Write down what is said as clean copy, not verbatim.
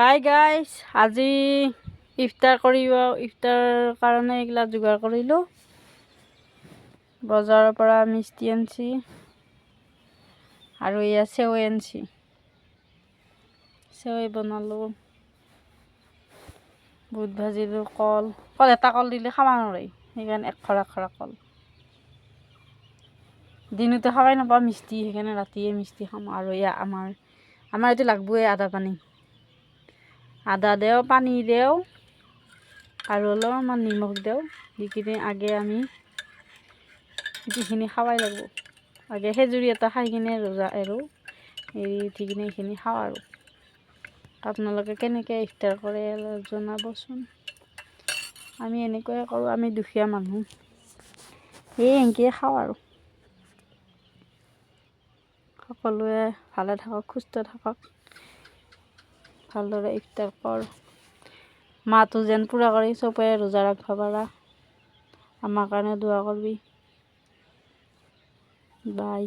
Hi guys, আজি ইফতাৰ ইফতাৰ কাৰণে এইগিলা যোগাৰ কৰিলোঁ। বজাৰৰ পৰা মিষ্টি আনছি আৰু এয়া চেৱৈ আনছি। চেৱৈ বনালোঁ, বুট ভাজিলোঁ, কল এটা কল দিলে খাব নোৱাৰি, সেইকাৰণে একখৰা কল। দিনতে খাবাই নাপাওঁ মিষ্টি, সেইকাৰণে ৰাতিয়ে মিষ্টি খাম। আৰু এয়া আমাৰ এইটো লাগবই আদা পানী। আদা দেও, পানী দেও আৰু অলপমান নিমখ দেও, দি কিনে আগে আমি যিখিনি খাবাই লাগিব। আগে খেজুৰি এটা খাই কিনে ৰোজা এৰো, এৰি উঠি কিনে এইখিনি খাওঁ। আৰু আপোনালোকে কেনেকৈ ইফতাৰ কৰে জনাবচোন। আমি এনেকৈয়ে কৰোঁ, আমি দুখীয়া মানুহ, এনেকৈয়ে খাওঁ। আৰু সকলোৱে ভালে থাকক, সুস্থ থাকক, ভালদৰে ইফতাৰ কৰ। মাহটো যেন পুৰা কৰি চবে ৰোজা ৰাখিব পাৰা, আমাৰ কাৰণে দোৱা কৰিবি। বাই।